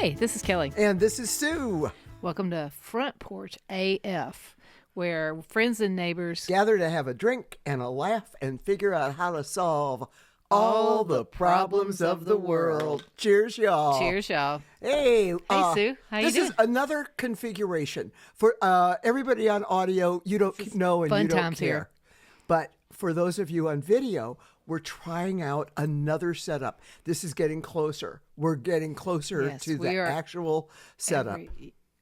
Hey, this is Kelly. And this is Sue. Welcome to Front Porch AF, where friends and neighbors gather to have a drink and a laugh and figure out how to solve all the problems of the world. Cheers, y'all. Cheers, y'all. Hey, Sue. How you doing? This is another configuration. For everybody on audio, you don't know and you don't care. Here. But for those of you on video, we're trying out another setup. This is getting closer. We're getting closer to the actual setup.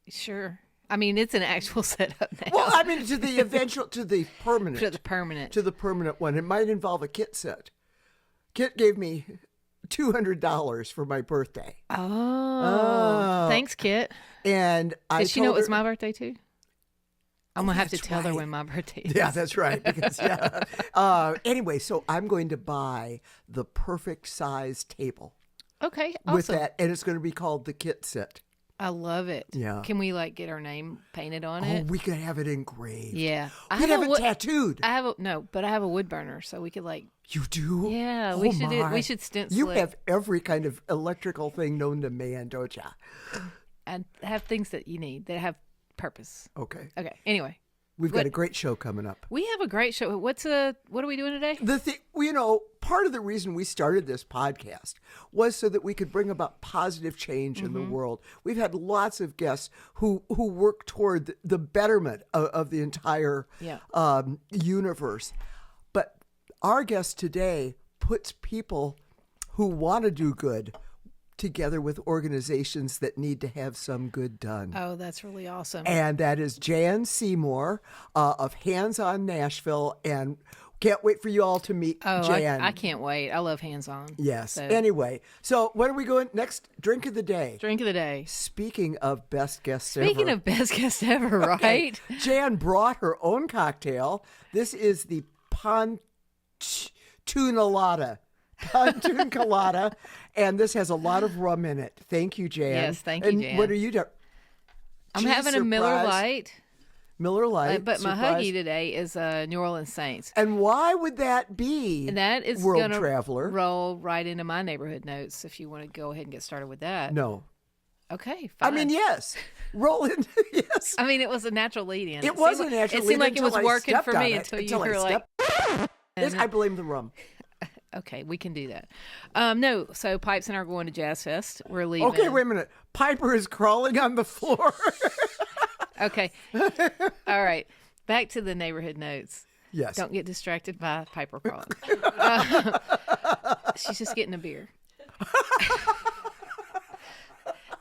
Sure. I mean, it's an actual setup now. Well, I mean, to the permanent. To the permanent one. It might involve a kit set. Kit gave me $200 for my birthday. Oh. Thanks, Kit. And Did she know it was my birthday, too? I'm going to have to tell her when my birthday is. Yeah, that's right. Because, anyway, so I'm going to buy the perfect size table. Okay, awesome. With that, and it's going to be called the Kit Set. I love it. Yeah. Can we get our name painted on it? Oh, we could have it engraved. Yeah. We could have it tattooed. I have a wood burner, so we could You do? Yeah, oh we should stencil You it. have every kind of electrical thing known to man, don't you? And have things that you need that have purpose. Okay. Anyway. We've got a great show coming up. We have a great show. What are we doing today? Part of the reason we started this podcast was so that we could bring about positive change in the world. We've had lots of guests who work toward the betterment of the entire universe. But our guest today puts people who want to do good together with organizations that need to have some good done. Oh, that's really awesome. And that is JANN SEYMOUR of Hands On Nashville, and can't wait for you all to meet Jan. I can't wait. I love Hands On. Yes. So. Anyway, so what are we going next? Drink of the day. Drink of the day. Speaking of best guests ever. Speaking of best guests ever, right? Okay. Jan brought her own cocktail. This is the Pontoon Colada, and this has a lot of rum in it. Thank you, Jan. Yes, thank you, Jan. What are you doing? I'm having a Miller Lite. Miller Lite. But my huggy today is New Orleans Saints. And why would that be? And that is World Traveler. Roll right into my neighborhood notes if you want to go ahead and get started with that. No. Okay, fine. I mean, yes. Roll in. Yes. I mean, it was a natural lead-in. It was a natural lead-in. It seemed like it was working for me until you were like... I blame the rum. Okay, we can do that. No, so Pipes and I are going to JazzFest. We're leaving. Okay, wait a minute. Piper is crawling on the floor. Okay. All right. Back to the neighborhood notes. Yes. Don't get distracted by Piper crawling. She's just getting a beer.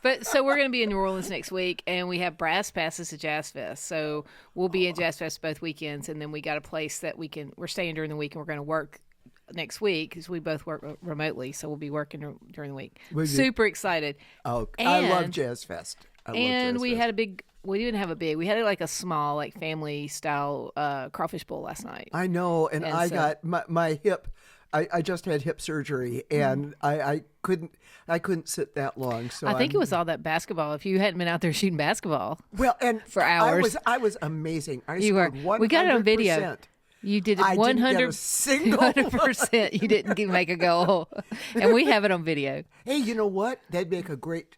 But so we're going to be in New Orleans next week, and we have brass passes to JazzFest. So we'll be at JazzFest both weekends, and then we got a place that we're staying during the week, and we're going to work next week because we both work remotely, so we'll be working during the week. Super excited. Oh, I love JazzFest. We didn't have a big. We had like a small, like family style crawfish bowl last night. I know, and I got my hip. I just had hip surgery, and I couldn't sit that long. So I think it was all that basketball. If you hadn't been out there shooting basketball, and for hours, I was amazing. You were. We got it on video. You did it 100%. You didn't make a goal, and we have it on video. Hey, you know what? That'd make a great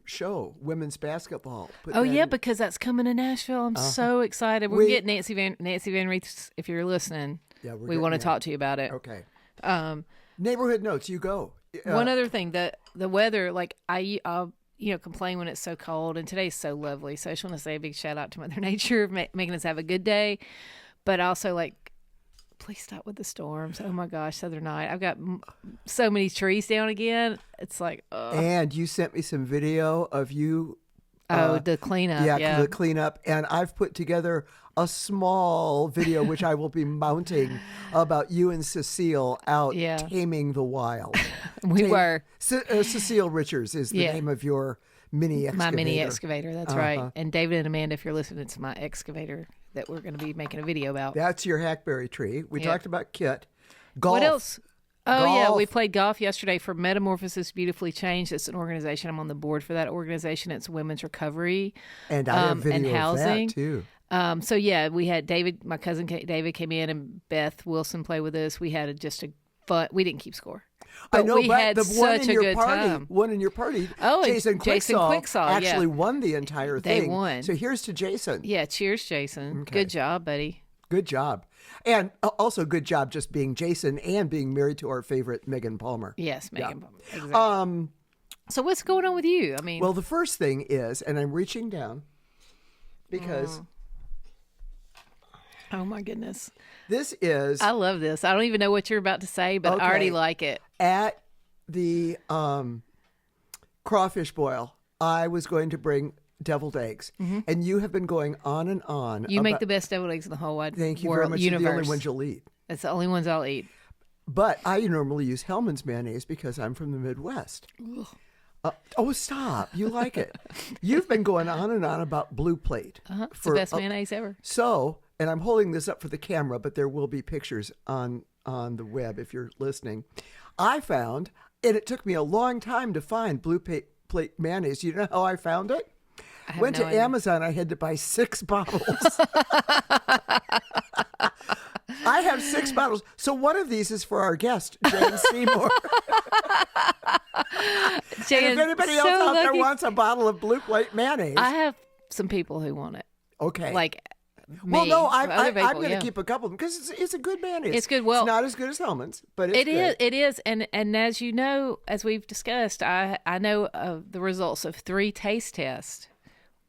show, women's basketball. Because that's coming to Nashville. I'm so excited. We're getting Nancy Van Reith. If you're listening, we want to talk to you about it. Okay. Neighborhood notes. You go. One other thing, the weather. Like I'll complain when it's so cold, and today's so lovely. So I just want to say a big shout out to Mother Nature making us have a good day. But also, please stop with the storms. Oh, my gosh, Southern Night. I've got so many trees down again. It's like, ugh. And you sent me some video of you. The cleanup. Yeah, the cleanup. And I've put together a small video, which I will be mounting, about you and Cecile out taming the wild. We were. Cecile Richards is the name of your mini excavator. My mini excavator, that's right. And David and Amanda, if you're listening, it's my excavator that we're going to be making a video about. That's your hackberry tree. We talked about Kit. Golf. What else? Oh, yeah. We played golf yesterday for Metamorphosis Beautifully Changed. It's an organization. I'm on the board for that organization. It's women's recovery and I have video and housing. Of that, too. So, yeah, we had David, my cousin David came in, and Beth Wilson played with us. We had just a fun. We didn't keep score. I know, we but had the one such in a your good party, time. one in your party, Oh, Jason Quicksall actually yeah. won the entire They thing. won. So here's to Jason. Yeah, cheers, Jason. Okay. Good job, buddy. Good job. And also good job just being Jason and being married to our favorite Megan Palmer. Yes, Megan Palmer. Exactly. So what's going on with you? I mean, Well, the first thing is, and I'm reaching down because oh my goodness. this is I love this. I don't even know what you're about to say, but I already like it. At the crawfish boil, I was going to bring deviled eggs, and you have been going on and on. You make the best deviled eggs in the whole wide Thank you world, very much. universe. They're the only ones you'll eat. It's the only ones I'll eat. But I normally use Hellman's mayonnaise because I'm from the Midwest. Oh, stop. You like it. You've been going on and on about Blue Plate. It's the best mayonnaise ever. So, and I'm holding this up for the camera, but there will be pictures on the web if you're listening. I found, and it took me a long time to find Blue Plate mayonnaise. You know how I found it? Went to Amazon. I had to buy 6 bottles. I have 6 bottles. So one of these is for our guest, JANN SEYMOUR. And if anybody else out there wants a bottle of Blue Plate mayonnaise. I have some people who want it. Okay. Like me. Well, no, I'm people, going to keep a couple of them because it's a good mayonnaise. It's good. Well, it's not as good as Hellman's, but it's good. It is. And as you know, as we've discussed, I know of the results of 3 taste tests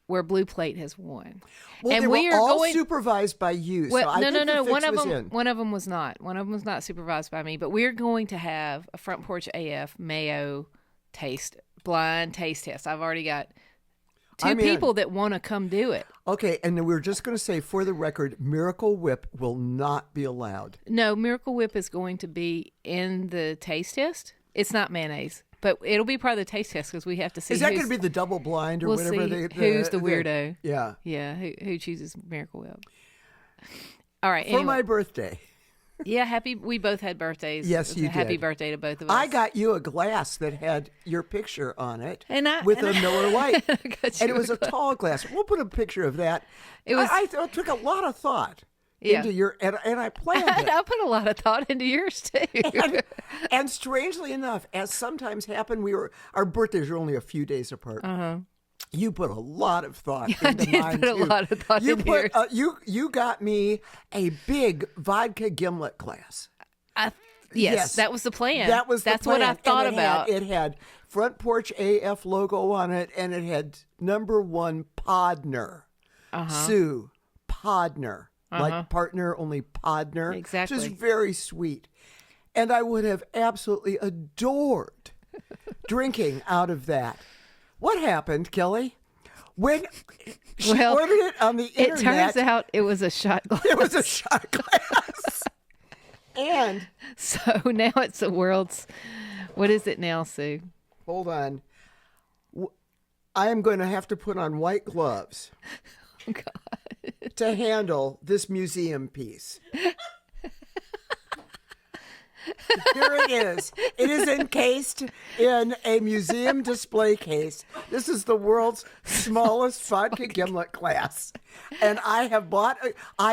where Blue Plate has won. Well, and they we were are all going, supervised by you. Well, so no. One One of them was not. One of them was not supervised by me. But we're going to have a Front Porch AF mayo blind taste test. I've already got 2 people that want to come do it. Okay, and then we're just going to say, for the record, Miracle Whip will not be allowed. No, Miracle Whip is going to be in the taste test. It's not mayonnaise. But it'll be part of the taste test because we have to see. Is that going to be the double blind or whatever? Who's the weirdo? Yeah. Who chooses Miracle Whip? All right. For my birthday. Yeah, we both had birthdays. Yes, you did. Happy birthday to both of us. I got you a glass that had your picture on it with a Miller Lite. And it was a glass. tall glass. We'll put a picture of that. I took a lot of thought. Into your and I planned it. I put a lot of thought into yours too. And strangely enough, as sometimes happened, our birthdays are only a few days apart. You put a lot of thought into mine too. A lot of thought into yours. You got me a big vodka gimlet glass. Yes, that was the plan. That's what I thought about. It had Front Porch AF logo on it, and it had #1 Podner. Sue Podner. Like partner, only Podner. Exactly. Which is very sweet. And I would have absolutely adored drinking out of that. What happened, Kelly? When she ordered it on the internet. It turns out it was a shot glass. It was a shot glass. And so now it's the world's. What is it now, Sue? Hold on. I am going to have to put on white gloves. Oh, God. To handle this museum piece. Here it is. It is encased in a museum display case. This is the world's smallest vodka gimlet glass. And I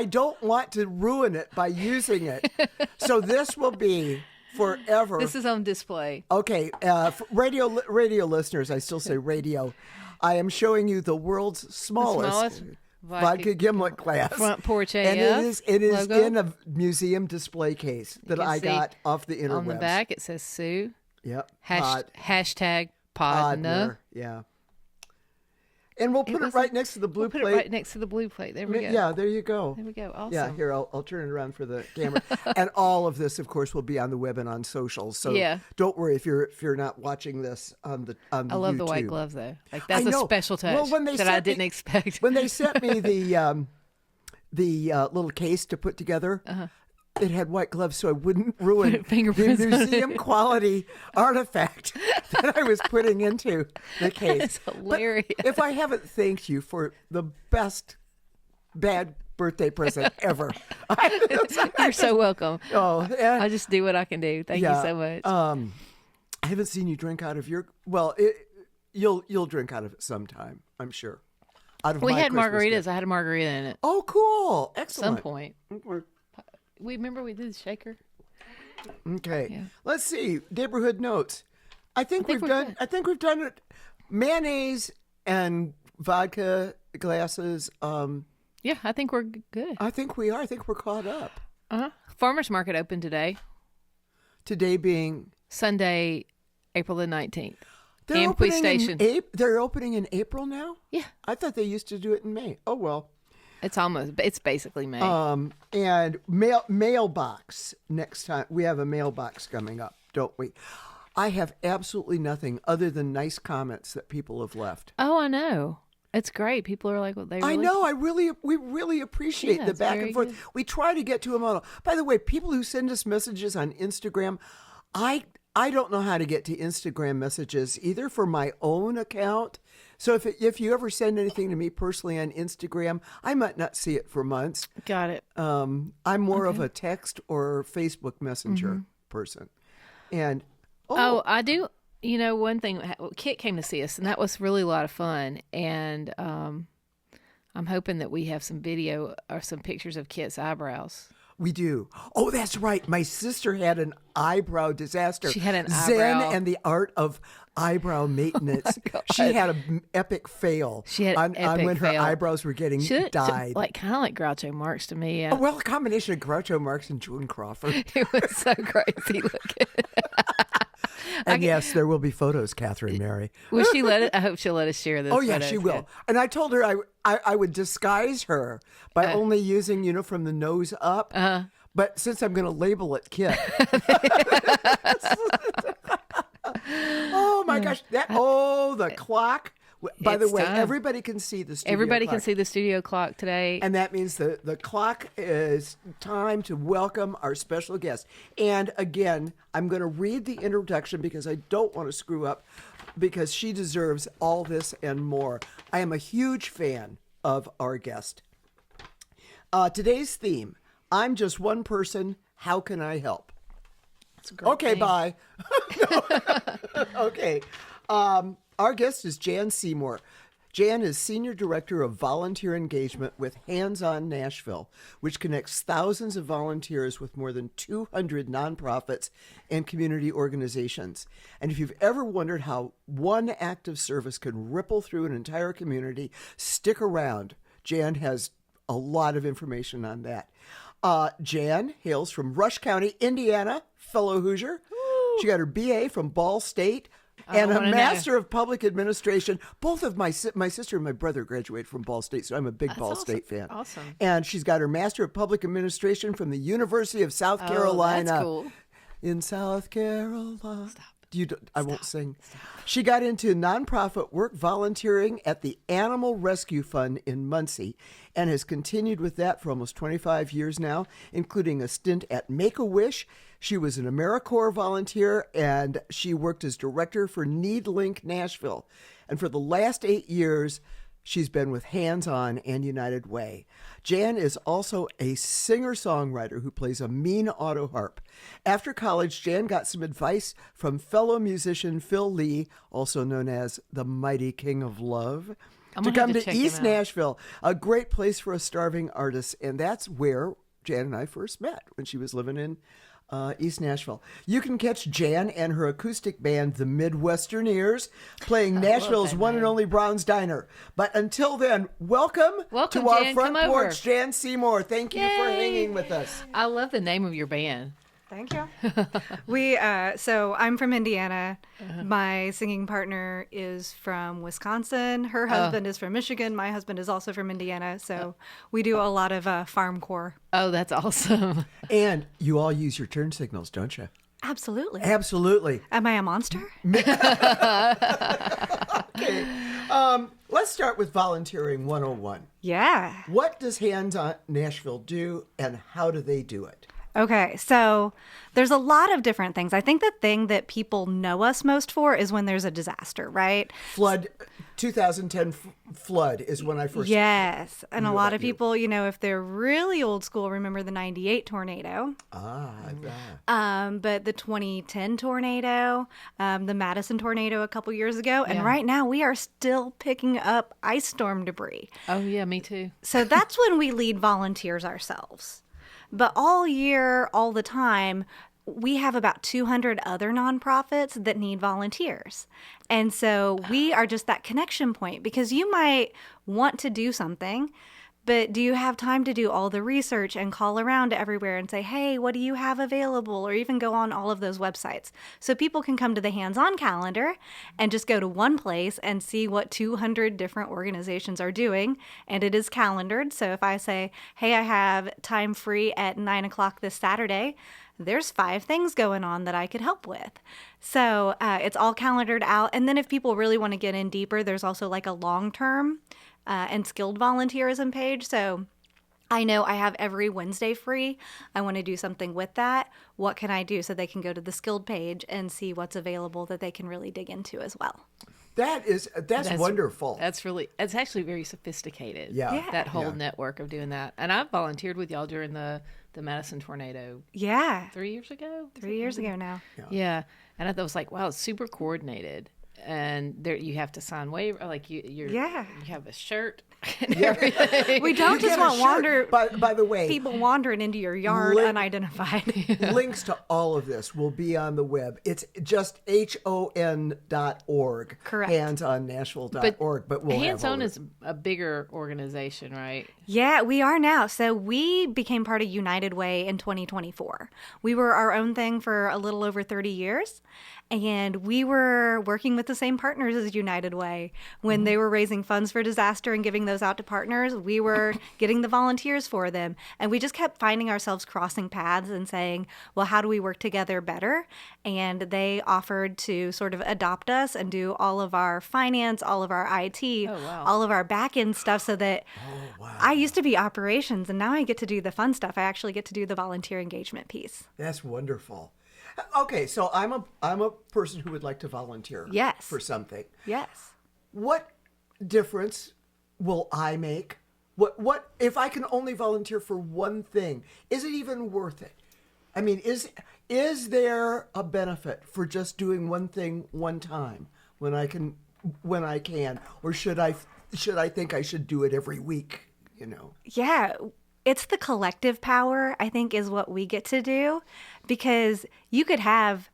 don't want to ruin it by using it. So this will be forever. This is on display. Okay. For radio listeners, I still say radio. I am showing you the world's smallest vodka gimlet glass. Front Porch AF. And it is logo. in a museum display case that I got off the interwebs. On the back, it says Sue. Yep. Hashtag Podner. Yeah. And we'll put it right next to the blue plate. Put it right next to the blue plate. There we go. Yeah, there you go. There we go. Awesome. Yeah, here, I'll turn it around for the camera. And all of this, of course, will be on the web and on socials. So don't worry if you're not watching this on the I love YouTube. the white glove, though. Like, that's a special touch that I didn't expect. When they sent me the little case to put together, it had white gloves so I wouldn't ruin the museum quality artifact that I was putting into the case. It's hilarious. But if I haven't thanked you for the best bad birthday present ever. You're so welcome. Oh, I'll just do what I can do. Thank you so much. I haven't seen you drink out of your. Well, you'll drink out of it sometime, I'm sure. We had margaritas. Gift. I had a margarita in it. Oh, cool! Excellent. At some point. We remember we did the shaker. Okay. Yeah. Let's see. Neighborhood notes. I think we've done it. Mayonnaise and vodka glasses. Yeah, I think we're good. I think we are. I think we're caught up. Farmers market opened today. Today being Sunday, April the 19th. they're Ampui opening Station. they're opening in April now? Yeah. I thought they used to do it in May. Oh well. It's basically May. And mailbox next time. We have a mailbox coming up, don't we? I have absolutely nothing other than nice comments that people have left. Oh, I know. It's great. People are like, well, they really... I know. we really appreciate the it's back very and forth. good. We try to get to them all. By the way, people who send us messages on Instagram, I don't know how to get to Instagram messages either for my own account. So if you ever send anything to me personally on Instagram, I might not see it for months. Got it. I'm more of a text or Facebook Messenger person. And Oh, I do. You know, one thing, Kit came to see us, and that was really a lot of fun. And I'm hoping that we have some video or some pictures of Kit's eyebrows. we do. Oh, that's right. My sister had an eyebrow disaster. She had an Zen eyebrow. and the art of eyebrow maintenance. God. She had an epic fail. She had on epic when her fail. eyebrows were getting dyed. Like kind of like Groucho Marx to me. Oh, well, a combination of Groucho Marx and Joan Crawford. It was so crazy looking. And yes, there will be photos, Catherine Mary. Will she let it? I hope she'll let us share this. Oh, yeah, photos. she will. And I told her I would disguise her by only using, from the nose up. But since I'm going to label it Kit. Oh, my gosh. The clock. By the It's way, time. everybody can see the studio Everybody clock. can see the studio clock today. And that means the clock is time to welcome our special guest. And again, I'm going to read the introduction because I don't want to screw up, because she deserves all this and more. I am a huge fan of our guest. Today's theme, I'm just one person, how can I help? That's a great Okay, thing. bye. Okay. Our guest is JANN SEYMOUR. JANN is Senior Director of Volunteer Engagement with Hands On Nashville, which connects thousands of volunteers with more than 200 nonprofits and community organizations. And if you've ever wondered how one act of service can ripple through an entire community, stick around. JANN has a lot of information on that. JANN hails from Rush County, Indiana, fellow Hoosier. She got her BA from Ball State and a Master of Public Administration. Both of my sister and my brother graduated from Ball State, so I'm a big Ball State fan. Awesome. And she's got her Master of Public Administration from the University of South Carolina. That's cool. In South Carolina. I won't sing. She got into nonprofit work volunteering at the Animal Rescue Fund in Muncie and has continued with that for almost 25 years now, including a stint at Make-A-Wish. She was an AmeriCorps volunteer, and she worked as director for NeedLink Nashville. And for the last 8 years, she's been with Hands On and United Way. JANN is also a singer-songwriter who plays a mean autoharp. After college, JANN got some advice from fellow musician Phil Lee, also known as the Mighty King of Love, to come to check him East out. Nashville, a great place for a starving artist. And that's where JANN and I first met, when she was living in East Nashville. You can catch JANN and her acoustic band, the Midwesterneers, playing Nashville's one and only Brown's Diner. But until then, welcome to our Jan. front Come over. porch, JANN SEYMOUR. Thank you for Yay. hanging with us. I love the name of your band. Thank you. So I'm from Indiana. My singing partner is from Wisconsin. Her husband is from Michigan. My husband is also from Indiana. So we do a lot of farm core. Oh, that's awesome. And you all use your turn signals, don't you? Absolutely. Absolutely. Am I a monster? Okay. Let's start with Volunteering 101. Yeah. What does Hands On Nashville do, and how do they do it? Okay, so there's a lot of different things. I think the thing that people know us most for is when there's a disaster, right? Flood, 2010 flood is when I first. Yes. And a knew lot about of you. people, if they're really old school, remember the 98 tornado. I bet. But the 2010 tornado, the Madison tornado a couple years ago. And Yeah. right now we are still picking up ice storm debris. Oh, yeah, me too. So that's when we lead volunteers ourselves. But all year, all the time, we have about 200 other nonprofits that need volunteers. And so we are just that connection point, because you might want to do something, but do you have time to do all the research and call around to everywhere and say, hey, what do you have available? Or even go on all of those websites. So people can come to the hands-on calendar and just go to one place and see what 200 different organizations are doing. And it is calendared. So if I say, hey, I have time free at 9 o'clock this Saturday, there's 5 things going on that I could help with. So it's all calendared out. And then if people really want to get in deeper, there's also like a long-term and skilled volunteerism page. So I know I have every Wednesday free. I want to do something with that. What can I do? So they can go to the skilled page and see what's available that they can really dig into as well. That's wonderful. That's actually very sophisticated. Yeah. That whole network of doing that. And I've volunteered with y'all during the Madison tornado. Yeah. 3 years ago? 3 years ago now. Yeah. And I was like, wow, it's super coordinated. And there you have to sign waiver, like you have a shirt and everything. We don't just want by the way, people wandering into your yard unidentified. Links to all of this will be on the web. It's just HON.org. Correct. handsonnashville.org. But we'll Hands On have is a bigger organization, right? Yeah, we are now. So we became part of United Way in 2024. We were our own thing for a little over 30 years. And we were working with the same partners as United Way. When they were raising funds for disaster and giving those out to partners, we were getting the volunteers for them. And we just kept finding ourselves crossing paths and saying, well, how do we work together better? And they offered to sort of adopt us and do all of our finance, all of our IT, all of our back-end stuff, so that I used to be operations and now I get to do the fun stuff. I actually get to do the volunteer engagement piece. That's wonderful. Okay, so I'm a person who would like to volunteer for something. Yes. What difference will I make? What if I can only volunteer for one thing? Is it even worth it? I mean, is there a benefit for just doing one thing one time when I can, or should I think I should do it every week, you know? Yeah. It's the collective power, I think, is what we get to do, because you could have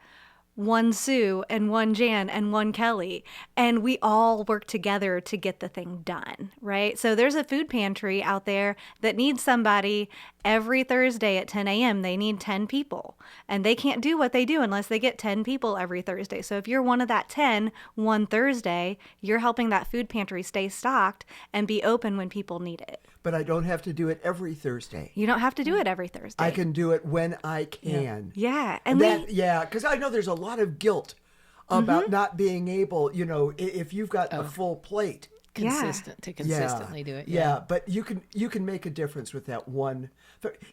one Sue and one Jan and one Kelly, and we all work together to get the thing done, right? So there's a food pantry out there that needs somebody every Thursday at 10 a.m. They need 10 people, and they can't do what they do unless they get 10 people every Thursday. So if you're one of that 10 one Thursday, you're helping that food pantry stay stocked and be open when people need it. But I don't have to do it every Thursday. You don't have to do it every Thursday. I can do it when I can. Yeah. And because I know there's a lot of guilt about not being able, you know, if you've got a full plate. Consistently do it. Yeah, but you can make a difference with that one.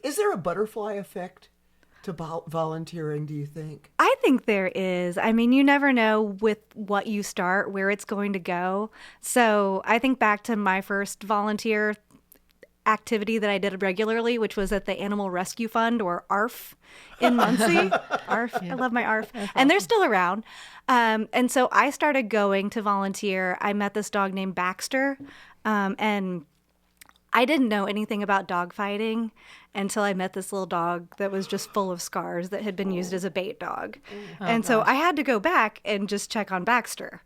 Is there a butterfly effect to volunteering, do you think? I think there is. I mean, you never know with what you start, where it's going to go. So I think back to my first volunteer activity that I did regularly, which was at the Animal Rescue Fund, or ARF, in Muncie. ARF, I love my ARF. And they're still around. And so I started going to volunteer. I met this dog named Baxter, and I didn't know anything about dog fighting until I met this little dog that was just full of scars that had been used as a bait dog. So I had to go back and just check on Baxter.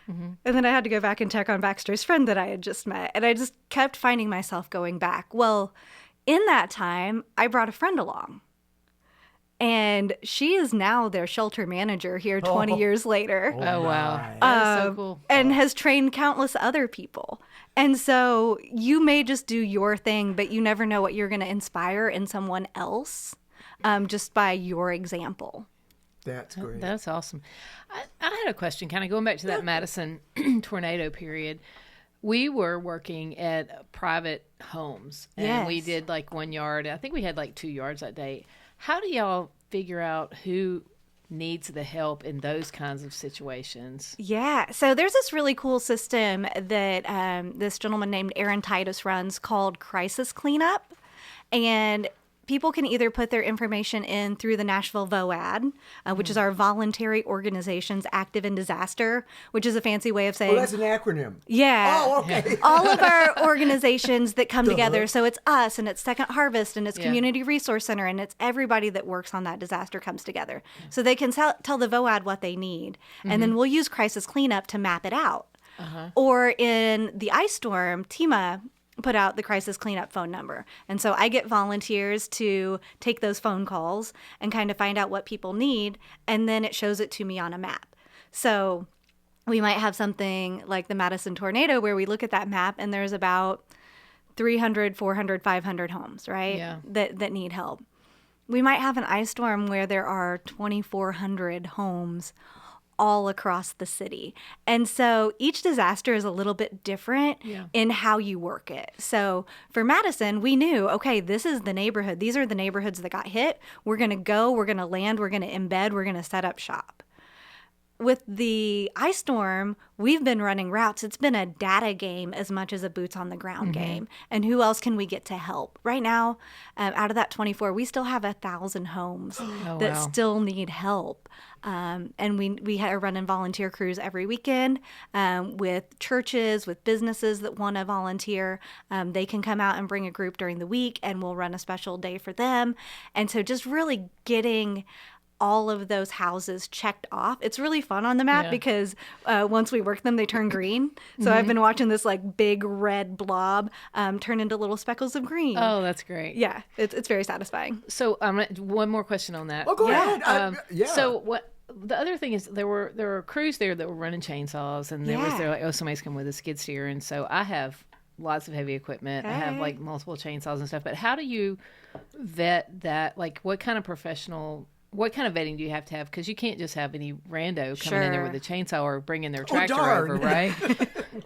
Mm-hmm. And then I had to go back and check on Baxter's friend that I had just met. And I just kept finding myself going back. Well, in that time, I brought a friend along. And she is now their shelter manager here 20 years later. Oh, wow. That is so cool. And has trained countless other people. And so you may just do your thing, but you never know what you're going to inspire in someone else just by your example. That's great. That's awesome. I had a question, kind of going back to that Madison tornado period. We were working at private homes, and we did like 1 yard. I think we had like 2 yards that day. How do y'all figure out who needs the help in those kinds of situations? Yeah. So there's this really cool system that this gentleman named Aaron Titus runs called Crisis Cleanup. And people can either put their information in through the Nashville VOAD, which is our voluntary organizations active in disaster, which is a fancy way of saying... Well, that's an acronym. Yeah. Oh, okay. All of our organizations that come together. So it's us, and it's Second Harvest, and it's Community Resource Center, and it's everybody that works on that disaster comes together. So they can tell the VOAD what they need. And then we'll use crisis cleanup to map it out. Or in the ice storm, TEMA put out the crisis cleanup phone number. And so I get volunteers to take those phone calls and kind of find out what people need, and then it shows it to me on a map. So we might have something like the Madison tornado where we look at that map and there's about 300, 400, 500 homes, right? Yeah. That need help. We might have an ice storm where there are 2,400 homes all across the city. And so each disaster is a little bit different in how you work it. So for Madison, we knew, okay, this is the neighborhood. These are the neighborhoods that got hit. We're going to go, we're going to land, we're going to embed, we're going to set up shop. With the ice storm, we've been running routes. It's been a data game as much as a boots on the ground game. And who else can we get to help? Right now, out of that 24, we still have 1,000 homes that still need help. And we are running volunteer crews every weekend with churches, with businesses that want to volunteer. They can come out and bring a group during the week, and we'll run a special day for them. And so just really getting all of those houses checked off. It's really fun on the map because once we work them, they turn green. So I've been watching this like big red blob turn into little speckles of green. Oh, that's great. Yeah, it's very satisfying. So one more question on that. Oh, go ahead. So what? The other thing is there were crews there that were running chainsaws, and they're like, oh, somebody's come with a skid steer, and so I have lots of heavy equipment. I have like multiple chainsaws and stuff. But how do you vet that? Like, what kind of vetting do you have to have? Because you can't just have any rando coming in there with a chainsaw or bringing their tractor over, right?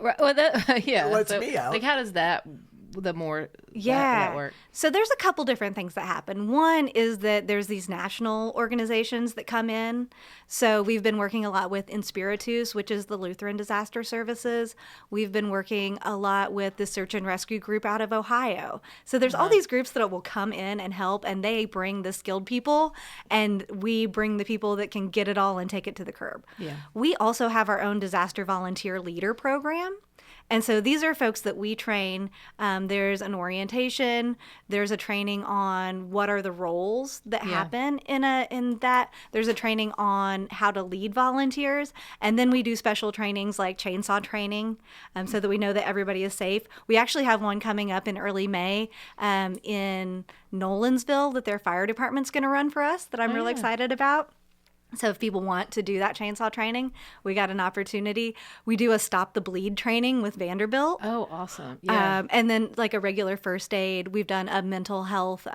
Well, Lets me out. Like, how does that that work? So there's a couple different things that happen. One is that there's these national organizations that come in. So we've been working a lot with Inspiritus, which is the Lutheran Disaster Services. We've been working a lot with the Search and Rescue Group out of Ohio. So there's all these groups that will come in and help, and they bring the skilled people, and we bring the people that can get it all and take it to the curb. Yeah. We also have our own disaster volunteer leader program. And so these are folks that we train. There's an orientation. There's a training on what are the roles that happen in that. There's a training on how to lead volunteers. And then we do special trainings like chainsaw training so that we know that everybody is safe. We actually have one coming up in early May in Nolensville that their fire department's going to run for us that I'm really excited about. So if people want to do that chainsaw training, we got an opportunity. We do a Stop the Bleed training with Vanderbilt. Oh, awesome. Yeah. And then like a regular first aid. We've done a mental health,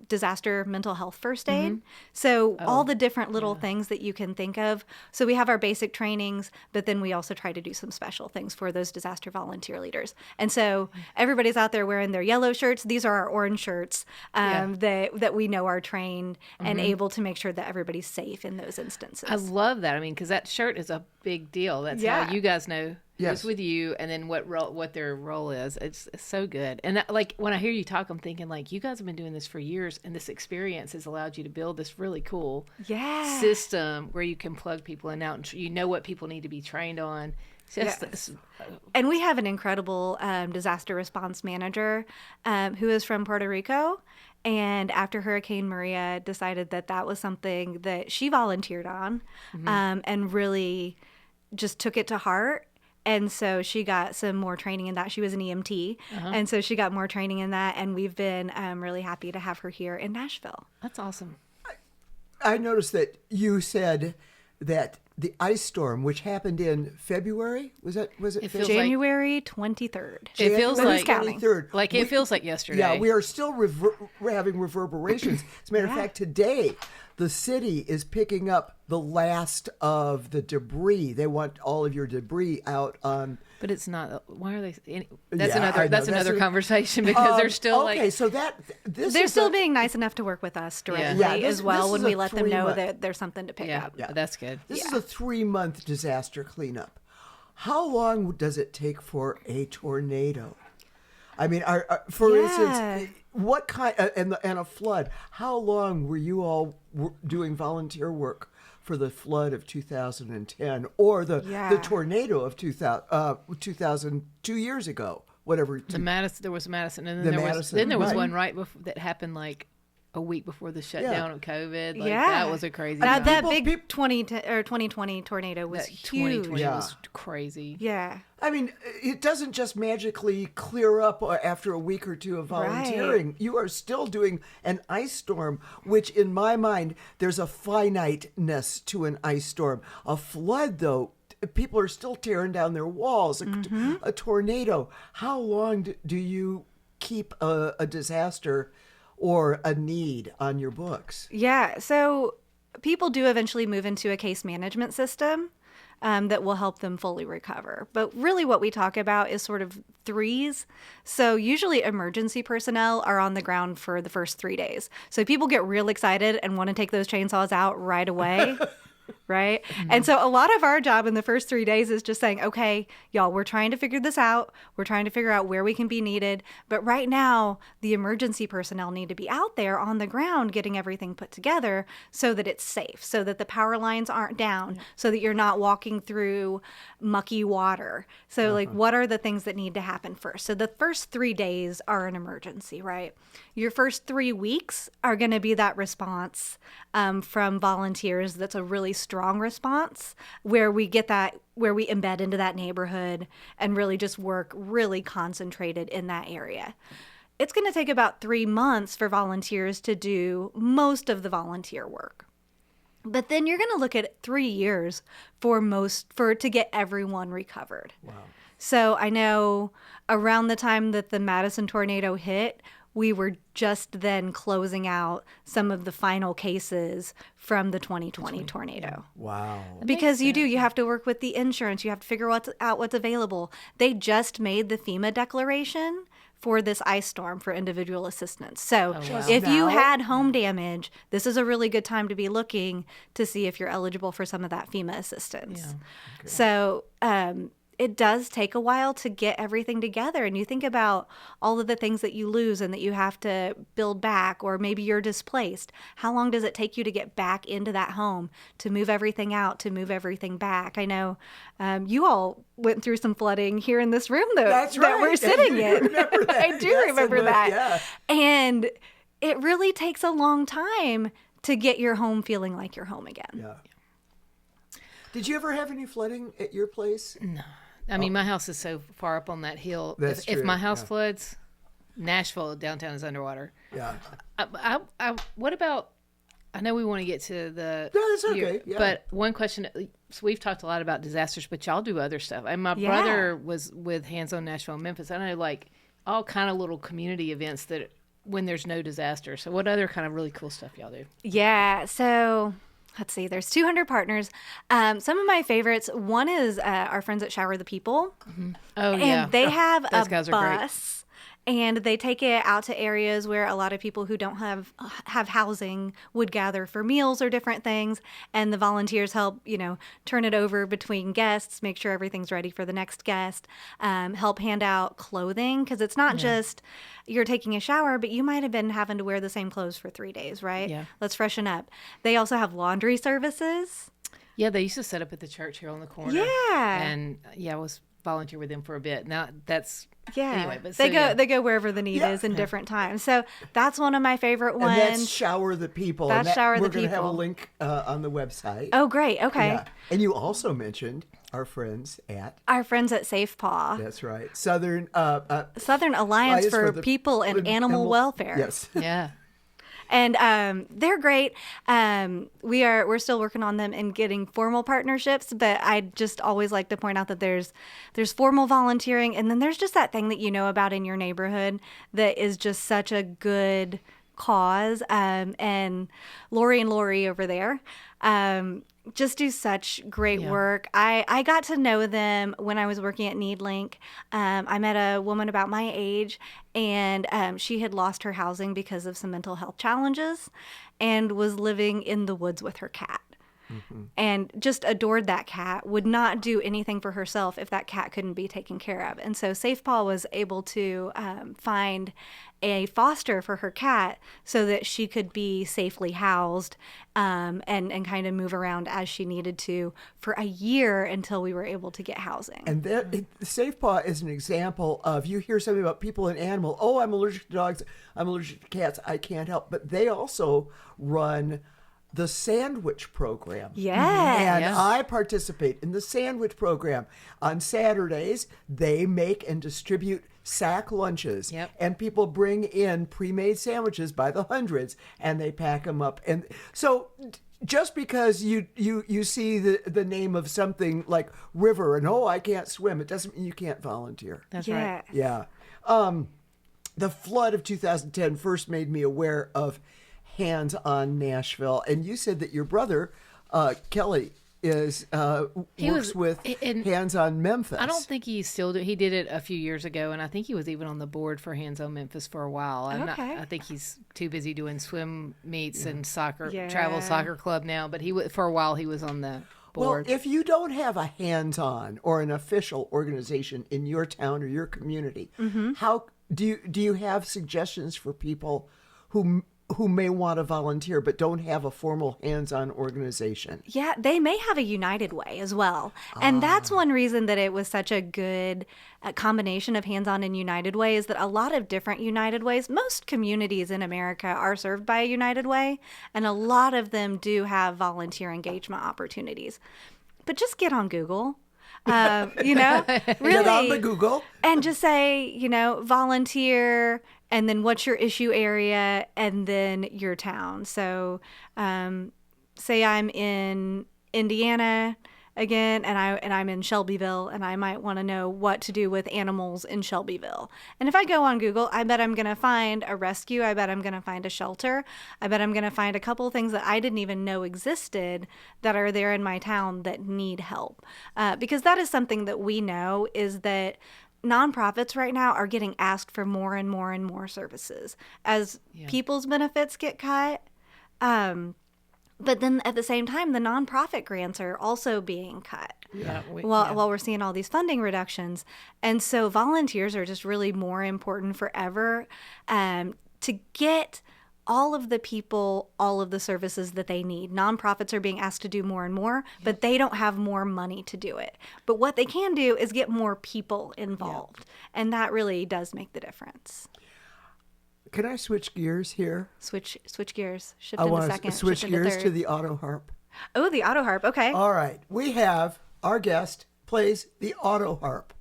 disaster mental health first aid. So all the different little things that you can think of. So we have our basic trainings, but then we also try to do some special things for those disaster volunteer leaders. And so everybody's out there wearing their yellow shirts. These are our orange shirts that we know are trained and able to make sure that everybody's safe in those instances. I love that. I mean, because that shirt is a big deal. That's how you guys know who's with you, and then what their role is. It's so good. And that, like, when I hear you talk, I'm thinking like, you guys have been doing this for years, and this experience has allowed you to build this really cool system where you can plug people in out, and you know what people need to be trained on. And we have an incredible disaster response manager who is from Puerto Rico. And after Hurricane Maria, decided that was something that she volunteered on and really just took it to heart. And so she got some more training in that. She was an EMT. And so she got more training in that. And we've been really happy to have her here in Nashville. That's awesome. I noticed that you said that the ice storm, which happened in February, was it January 23rd. It feels like 23rd. Like it feels like yesterday. Yeah, we are still having reverberations. As a matter of fact, today the city is picking up the last of the debris. They want all of your debris out on. But it's not. Why are they? That's another conversation because they're still so they're still being nice enough to work with us directly as well when we let them know that there's something to pick up. Yeah, that's good. This is a 3-month disaster cleanup. How long does it take for a tornado? I mean, for instance, what kind and a flood? How long were you all doing volunteer work for the flood of 2010 or the tornado of 2000 2 years ago? Whatever. There was Madison, and then there was one right before that happened like a week before the shutdown of COVID. Like, that was a crazy. That big 2020 tornado was huge. 2020 was crazy. Yeah. I mean, it doesn't just magically clear up after a week or two of volunteering. Right. You are still doing an ice storm, which in my mind, there's a finiteness to an ice storm. A flood, though, people are still tearing down their walls. A tornado. How long do you keep a disaster or a need on your books? Yeah, so people do eventually move into a case management system that will help them fully recover. But really what we talk about is sort of threes. So usually emergency personnel are on the ground for the first 3 days. So people get real excited and want to take those chainsaws out right away. Right. Mm-hmm. And so a lot of our job in the first 3 days is just saying, okay, y'all, we're trying to figure this out. We're trying to figure out where we can be needed. But right now, the emergency personnel need to be out there on the ground getting everything put together so that it's safe, so that the power lines aren't down, so that you're not walking through mucky water. So like, what are the things that need to happen first? So the first 3 days are an emergency, right? Your first 3 weeks are going to be that response from volunteers. That's a really strong response where we embed into that neighborhood and really just work really concentrated in that area. It's going to take about 3 months for volunteers to do most of the volunteer work. But then you're going to look at 3 years to get everyone recovered. Wow. So I know around the time that the Madison tornado hit, we were just then closing out some of the final cases from the 2020 tornado. Wow. Because you have to work with the insurance. You have to figure out what's available. They just made the FEMA declaration for this ice storm for individual assistance. So if you had home damage, this is a really good time to be looking to see if you're eligible for some of that FEMA assistance. Yeah. Okay. So it does take a while to get everything together. And you think about all of the things that you lose and that you have to build back, or maybe you're displaced. How long does it take you to get back into that home, to move everything out, to move everything back? I know you all went through some flooding here in this room, though, that we're sitting in. I do remember that. Yeah. And it really takes a long time to get your home feeling like your home again. Yeah. Did you ever have any flooding at your place? No. I mean, my house is so far up on that hill. That's true. If my house floods, Nashville downtown is underwater. Yeah. What about? I know we want to get to the. No, that's okay. Yeah. But one question. So we've talked a lot about disasters, but y'all do other stuff. And my brother was with Hands on Nashville, Memphis. I know, like all kind of little community events that when there's no disaster. So what other kind of really cool stuff y'all do? Yeah. So. Let's see, there's 200 partners. Some of my favorites, one is our friends at Shower the People. Mm-hmm. Oh, and they have Those a guys are bus. And they take it out to areas where a lot of people who don't have housing would gather for meals or different things. And the volunteers help, turn it over between guests, make sure everything's ready for the next guest, help hand out clothing. Because it's not just you're taking a shower, but you might have been having to wear the same clothes for 3 days, right? Yeah. Let's freshen up. They also have laundry services. Yeah, they used to set up at the church here on the corner. Yeah. And I was volunteer with them for a bit. Now that's anyway, but they go wherever the need is in different times. So that's one of my favorite ones. And that's Shower the People. That's Shower the People. We're going to have a link on the website. Oh, great. Okay. Yeah. And you also mentioned our friends at SAFPAW. That's right. Southern Alliance for People and Animal Welfare. Yes. Yeah. And they're great. We're still working on them and getting formal partnerships, but I just always like to point out that there's formal volunteering, and then there's just that thing that you know about in your neighborhood that is just such a good cause. And Lori over there just do such great work. I got to know them when I was working at NeedLink. I met a woman about my age, and she had lost her housing because of some mental health challenges and was living in the woods with her cat. Mm-hmm. And just adored that cat, would not do anything for herself if that cat couldn't be taken care of. And so SAFPAW was able to find a foster for her cat so that she could be safely housed and kind of move around as she needed to for a year until we were able to get housing. And SAFPAW is an example of, you hear something about people and animal. Oh, I'm allergic to dogs. I'm allergic to cats. I can't help. But they also run the sandwich program. Yeah. And I participate in the sandwich program. On Saturdays, they make and distribute sack lunches. Yep. And people bring in pre-made sandwiches by the hundreds, and they pack them up. And so just because you see the name of something like river and, oh, I can't swim, it doesn't mean you can't volunteer. That's right. Yeah. The flood of 2010 first made me aware of Hands on Nashville, and you said that your brother Kelli works with Hands on Memphis. I don't think he still do. He did it a few years ago, and I think he was even on the board for Hands on Memphis for a while. I think he's too busy doing swim meets and soccer, travel soccer club now. But for a while he was on the board. Well, if you don't have a hands-on or an official organization in your town or your community, how do you have suggestions for people who may want to volunteer but don't have a formal hands-on organization? Yeah, they may have a United Way as well. And that's one reason that it was such a good combination of hands-on and United Way, is that a lot of different United Ways, most communities in America are served by a United Way, and a lot of them do have volunteer engagement opportunities. But just get on Google. Really Get on the Google and just say, volunteer, and then what's your issue area, and then your town. So say I'm in Indiana again, and I'm in Shelbyville, and I might want to know what to do with animals in Shelbyville. And if I go on Google, I bet I'm going to find a rescue. I bet I'm going to find a shelter. I bet I'm going to find a couple of things that I didn't even know existed that are there in my town that need help. Because that is something that we know, is that nonprofits right now are getting asked for more and more and more services as people's benefits get cut. But then at the same time, the nonprofit grants are also being cut while we're seeing all these funding reductions. And so volunteers are just really more important forever to get all of the people, all of the services that they need. Nonprofits are being asked to do more and more, but they don't have more money to do it. But what they can do is get more people involved. And that really does make the difference. Can I switch gears here? Switch gears. Shift I into want second. to switch shift into gears third. to the auto harp. Oh, the auto harp. Okay. All right. We have our guest plays the auto harp.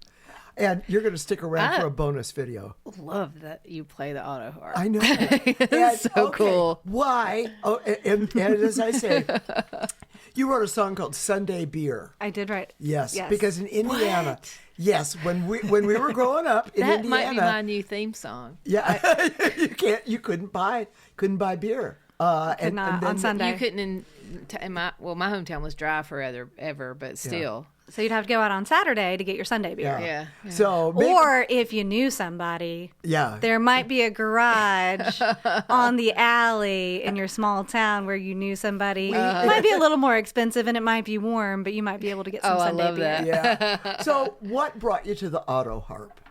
And you're going to stick around for a bonus video. Love that you play the auto harp. I know. It's so cool. Why? Oh, and as I say, you wrote a song called Sunday Beer. I did write. Yes. Because in Indiana, yes, when we were growing up in that Indiana, might be my new theme song. Yeah, you couldn't buy beer. And then, on Sunday. You couldn't in my hometown was dry forever, but still. So you'd have to go out on Saturday to get your Sunday beer. Yeah. So or if you knew somebody, there might be a garage on the alley in your small town where you knew somebody. It might be a little more expensive and it might be warm, but you might be able to get some Sunday beer. That. Yeah. So what brought you to the auto harp?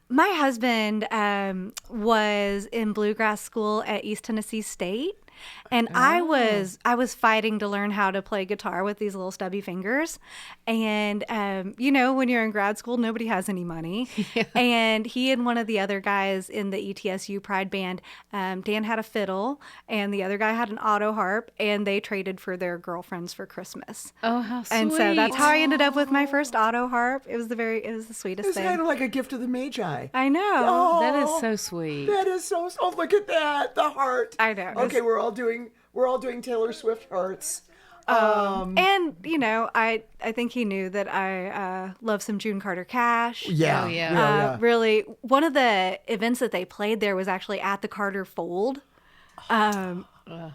My husband was in bluegrass school at East Tennessee State. And I was fighting to learn how to play guitar with these little stubby fingers. And, when you're in grad school, nobody has any money. Yeah. And he and one of the other guys in the ETSU Pride Band, Dan had a fiddle and the other guy had an auto harp, and they traded for their girlfriends for Christmas. Oh, how sweet. And so that's how I ended up with my first auto harp. It was the sweetest It's thing. kind of like a gift of the Magi. I know. Oh, that is so sweet. That is so. Oh, look at that. The heart. I know. Okay, we're all doing Taylor Swift hearts. And I think he knew that I love some June Carter Cash. Yeah. Oh, yeah. Really, one of the events that they played there was actually at the Carter Fold.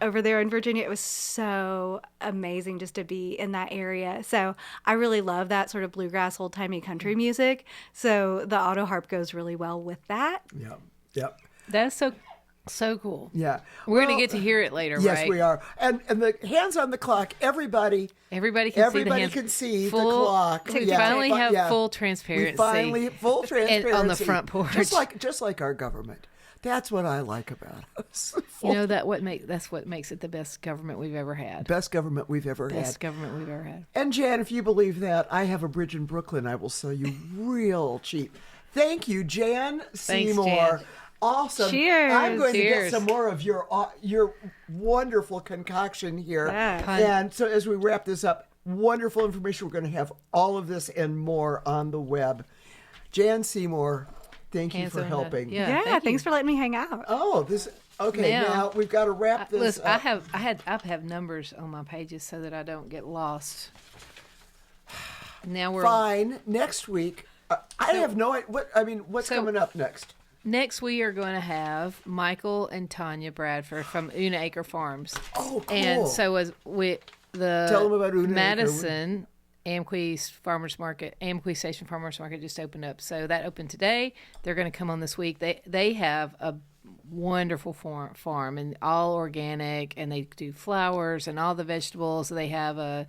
Over there in Virginia. It was so amazing just to be in that area. So I really love that sort of bluegrass, old-timey country music. So the auto harp goes really well with that. Yep. That's so cool. Yeah. We're going to get to hear it later, yes, right? Yes, we are. And the hands on the clock, everybody can see the clock. To finally have full transparency. Full transparency. On the front porch. Just like our government. That's what I like about us. You know that's what makes it the best government we've ever had. Best government we've ever had. Best government we've ever had. And Jan, if you believe that, I have a bridge in Brooklyn I will sell you real cheap. Thank you, Jan Seymour. Jan. Awesome. Cheers. I'm going to get Cheers. some more of your wonderful concoction here. Yeah. And so as we wrap this up, wonderful information. We're going to have all of this and more on the web. Jan Seymour, thank you for helping. Yeah, thanks for letting me hang out. Oh, this okay. Now we've got to wrap this Listen, up. I have numbers on my pages so that I don't get lost. Now we're Fine. Next week, I have no idea. What's coming up next? Next, we are going to have Michael and Tanya Bradford from Una Acre Farms. Oh, cool. And so as we Tell them about Una Acre. Madison Amqui Farmers Market, Amqui Station Farmers Market just opened up. So that opened today. They're going to come on this week. They have a wonderful farm and all organic, and they do flowers and all the vegetables. They have a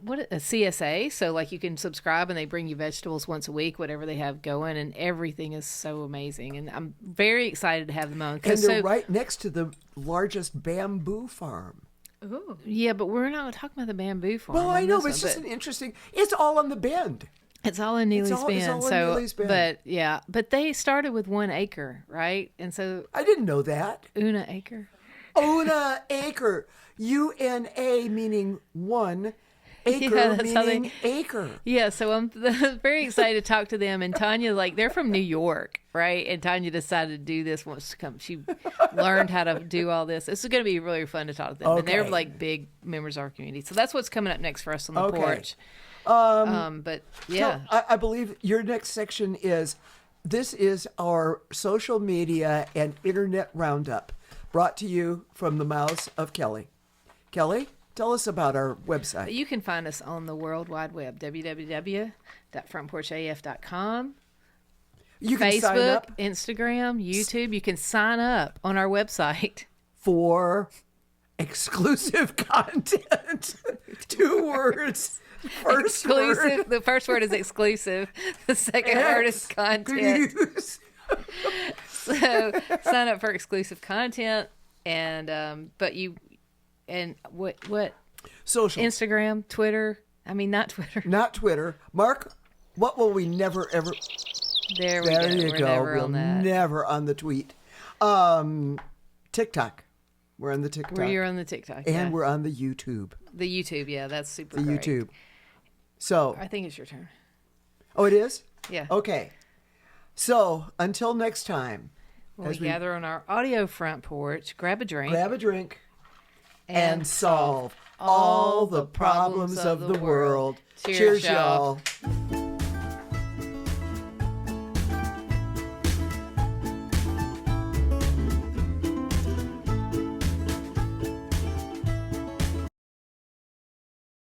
CSA, so like you can subscribe and they bring you vegetables once a week, whatever they have going, and everything is so amazing. And I'm very excited to have them on. And they're right next to the largest bamboo farm. Ooh. Yeah, but we're not talking about the bamboo farm. Well, I know, but this it's one, just an interesting. It's all on the bend. It's all in Neely's Bend. It's all in Neely's Bend. But they started with 1 acre, right? And so I didn't know that. Una Acre. Una Acre. UNA meaning one. Acre Yeah, that's how meaning acre. Yeah, so I'm very excited to talk to them. And Tanya, they're from New York, right? And Tanya decided to do this, wants to come. She learned how to do all this. It's going to be really fun to talk to them. Okay. And they're big members of our community. So that's what's coming up next for us on the porch. But yeah. So I believe your next section this is our social media and internet roundup brought to you from the mouths of Kelli. Kelli? Tell us about our website. You can find us on the World Wide Web, www.frontporchaf.com. You can Facebook, sign up Instagram, YouTube. You can sign up on our website. for exclusive content. 2 words. First Exclusive. word. The first word is exclusive. The second word is content. Excuse. So sign up for exclusive content, and what Social. Instagram, Twitter. I mean, not Twitter. Not Twitter. Mark, what will we never ever... There we There go. you We're go. never We'll on that. never on the tweet. TikTok. We're on the TikTok. We're on the TikTok. And we're on the YouTube. the YouTube. Yeah, that's super. The great. YouTube. So, I think it's your turn. oh, it is? Yeah. Okay. So, until next time, When we as we gather on our audio front porch, grab a drink, grab a drink and solve all the problems of the world. Cheers, y'all.